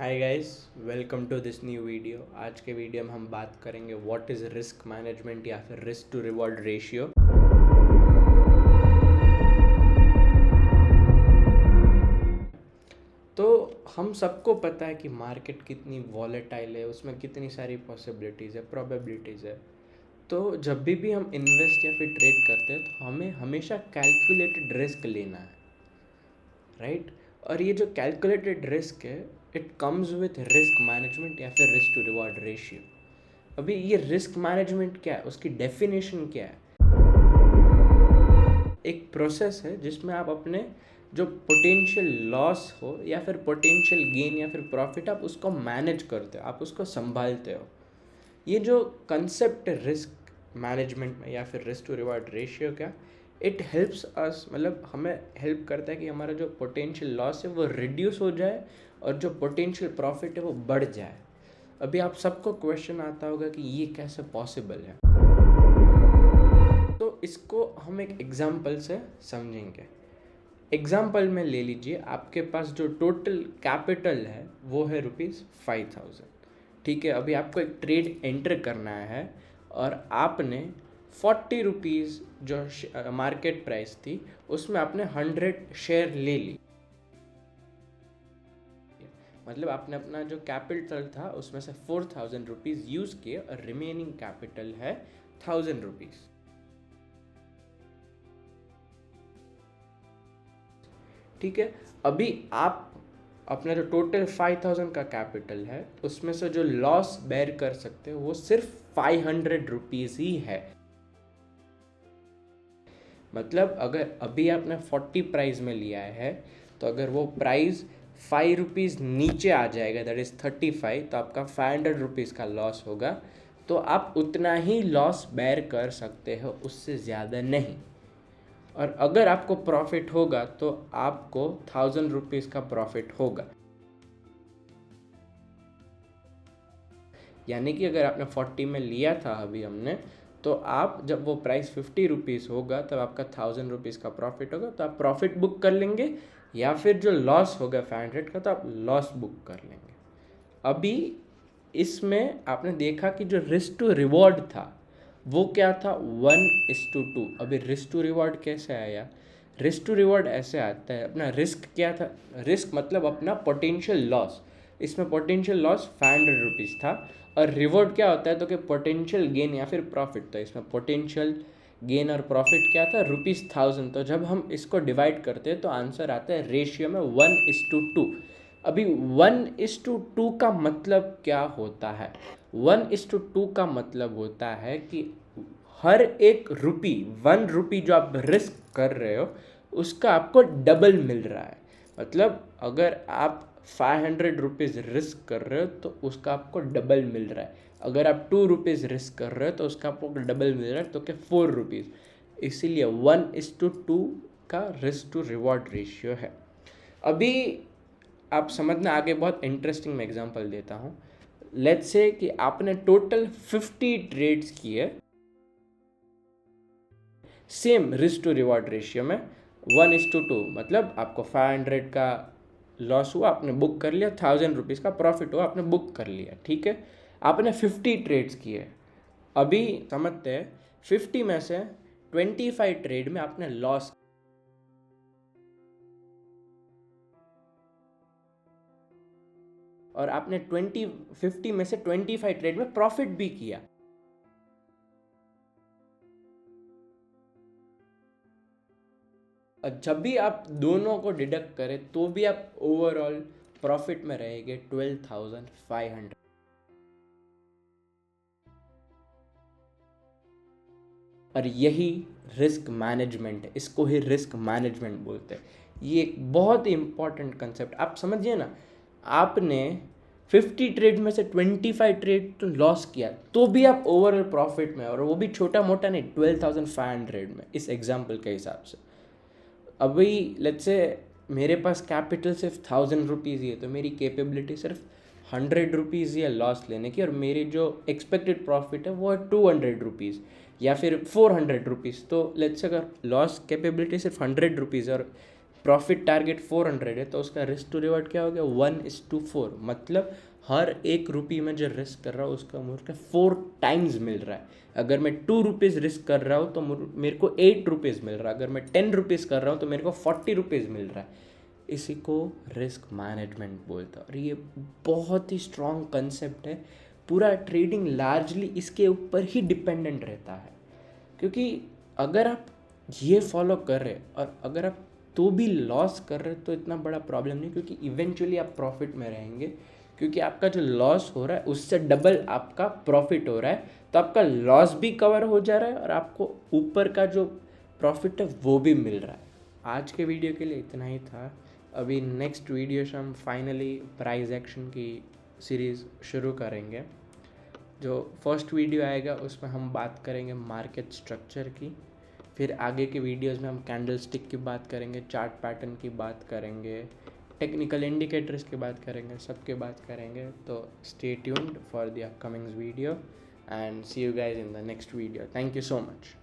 Hi guys, welcome to this new video. आज के video में हम बात करेंगे व्हाट इज़ रिस्क मैनेजमेंट या फिर रिस्क टू रिवॉर्ड रेशियो। तो हम सबको पता है कि मार्केट कितनी वॉलेटाइल है, उसमें कितनी सारी पॉसिबिलिटीज़ है, प्रोबेबिलिटीज़ है। तो जब भी हम इन्वेस्ट या फिर ट्रेड करते हैं तो हमें हमेशा कैलकुलेटेड रिस्क लेना है, राइट। और ये जो कैलकुलेटेड रिस्क है, it comes with risk management या फिर रिस्क टू रिवॉर्ड रेशियो। अभी ये रिस्क मैनेजमेंट क्या है, उसकी डेफिनेशन क्या है? एक प्रोसेस है जिसमें आप अपने जो पोटेंशियल लॉस हो या फिर पोटेंशियल गेन या फिर प्रॉफिट, आप उसको मैनेज करते हो, आप उसको संभालते हो। ये जो कंसेप्ट है रिस्क मैनेजमेंट में या फिर रिस्क टू रिवॉर्ड रेशियो का, इट हेल्प्स अस, मतलब हमें हेल्प करता है कि हमारा जो पोटेंशियल लॉस है वो रिड्यूस हो जाए और जो पोटेंशियल प्रॉफिट है वो बढ़ जाए। अभी आप सबको क्वेश्चन आता होगा कि ये कैसे पॉसिबल है। तो इसको हम एक एग्जांपल से समझेंगे। एग्जांपल में ले लीजिए, आपके पास जो टोटल कैपिटल है वो है ₹5000। ठीक है, अभी आपको एक ट्रेड एंटर करना है और आपने 40 रुपीज़ जो मार्केट प्राइस थी उसमें आपने 100 शेयर ले ली। मतलब आपने अपना जो कैपिटल था उसमें से 4000 रुपीज़ यूज़ किए और रिमेनिंग कैपिटल है 1000 रुपीज़। ठीक है, अभी आप अपना जो टोटल 5000 का कैपिटल है उसमें से जो लॉस बेयर कर सकते हो वो सिर्फ 500 रुपीज़ ही है। मतलब अगर अभी आपने 40 प्राइस में लिया है तो अगर वो प्राइस 5 रुपीज़ नीचे आ जाएगा, दैट इज़ 35, तो आपका 500 रुपीज़ का लॉस होगा। तो आप उतना ही लॉस बेयर कर सकते हो, उससे ज़्यादा नहीं। और अगर आपको प्रॉफिट होगा तो आपको 1000 रुपीज़ का प्रॉफिट होगा। यानी कि अगर आपने 40 में लिया था अभी हमने, तो आप जब वो प्राइस 50 रुपीज़ होगा तब आपका 1000 रुपीज़ का प्रॉफिट होगा, तो आप प्रॉफिट बुक कर लेंगे, या फिर जो लॉस होगा 500 का तो आप लॉस बुक कर लेंगे। अभी इसमें आपने देखा कि जो रिस्क टू रिवॉर्ड था वो क्या था, 1:2। अभी रिस्क टू रिवॉर्ड कैसे आया? रिस्क टू रिवॉर्ड ऐसे आता है, अपना रिस्क क्या था, रिस्क मतलब अपना पोटेंशियल लॉस। इसमें पोटेंशियल लॉस 500 रुपीज़ था और रिवॉर्ड क्या होता है, तो कि पोटेंशियल गेन या फिर प्रॉफिट। तो इसमें पोटेंशियल गेन और प्रॉफिट क्या था, ₹1000। तो जब हम इसको डिवाइड करते हैं तो आंसर आता है रेशियो में 1:2। अभी 1:2 का मतलब क्या होता है? 1:2 का मतलब होता है कि हर एक रुपी, 1 रुपी जो आप रिस्क कर रहे हो उसका आपको डबल मिल रहा है। मतलब अगर आप 500 रुपीज़ रिस्क कर रहे हो तो उसका आपको डबल मिल रहा है। अगर आप 2 रुपीज़ रिस्क कर रहे हो तो उसका आपको डबल मिल रहा है, तो क्या 4 रुपीज़। इसीलिए 1:2 का रिस्क टू रिवॉर्ड रेशियो है। अभी आप समझना, आगे बहुत इंटरेस्टिंग मैं एग्जांपल देता हूँ। लेट्स से कि आपने टोटल 50 ट्रेड्स किए same risk to reward ratio में 1:2। मतलब आपको 500 का लॉस हुआ, आपने बुक कर लिया, 1000 रुपीज़ का प्रॉफिट हुआ, आपने बुक कर लिया। ठीक है, आपने 50 ट्रेड्स किए। अभी समझते हैं, 50 में से 25 ट्रेड में आपने लॉस, और आपने 50 में से 25 ट्रेड में प्रॉफिट भी किया। और जब भी आप दोनों को डिडक्ट करें तो भी आप ओवरऑल प्रॉफिट में रहेंगे 12,500। और यही रिस्क मैनेजमेंट है, इसको ही रिस्क मैनेजमेंट बोलते हैं। ये एक बहुत ही इंपॉर्टेंट कंसेप्ट, आप समझिए ना। आपने 50 ट्रेड में से 25 ट्रेड तो लॉस किया, तो भी आप ओवरऑल प्रॉफिट में, और वो भी छोटा मोटा नहीं, 12,500 में, इस एग्जाम्पल के हिसाब से। अभी लेट्स से मेरे पास कैपिटल सिर्फ 1000 रुपीज़ ही है, तो मेरी कैपेबिलिटी सिर्फ 100 रुपीज़ ही है लॉस लेने की, और मेरी जो एक्सपेक्टेड प्रॉफिट है वो है 200 रुपीज़ या फिर 400 रुपीज़। तो लेट्स से अगर लॉस कैपेबिलिटी सिर्फ 100 रुपीज़ और प्रॉफिट टारगेट 400 है तो उसका रिस्क टू रिवॉर्ड क्या हो गया 1:4, मतलब हर 1 रुपये में जो रिस्क कर रहा हूँ उसका मुझे 4 टाइम्स मिल रहा है। अगर मैं 2 रुपीज़ रिस्क कर रहा हूँ तो मेरे को 8 रुपीज़ मिल रहा है, अगर मैं 10 रुपीज़ कर रहा हूँ तो मेरे को 40 रुपीज़ मिल रहा है। इसी को रिस्क मैनेजमेंट बोलता है और ये बहुत ही स्ट्रॉन्ग कंसेप्ट है। पूरा ट्रेडिंग लार्जली इसके ऊपर ही डिपेंडेंट रहता है, क्योंकि अगर आप ये फॉलो कर रहे और अगर आप तो भी लॉस कर रहे तो इतना बड़ा प्रॉब्लम नहीं, क्योंकि इवेंचुअली आप प्रॉफिट में रहेंगे, क्योंकि आपका जो लॉस हो रहा है उससे डबल आपका प्रॉफिट हो रहा है, तो आपका लॉस भी कवर हो जा रहा है और आपको ऊपर का जो प्रॉफिट है वो भी मिल रहा है। आज के वीडियो के लिए इतना ही था। अभी नेक्स्ट वीडियो से हम फाइनली प्राइस एक्शन की सीरीज़ शुरू करेंगे। जो फर्स्ट वीडियो आएगा उसमें हम बात करेंगे मार्केट स्ट्रक्चर की, फिर आगे के वीडियोस में हम कैंडल स्टिक की बात करेंगे, चार्ट पैटर्न की बात करेंगे, टेक्निकल इंडिकेटर्स की बात करेंगे, सबके बात करेंगे। तो stay tuned for the upcoming video and see you guys in the next video. Thank you so much.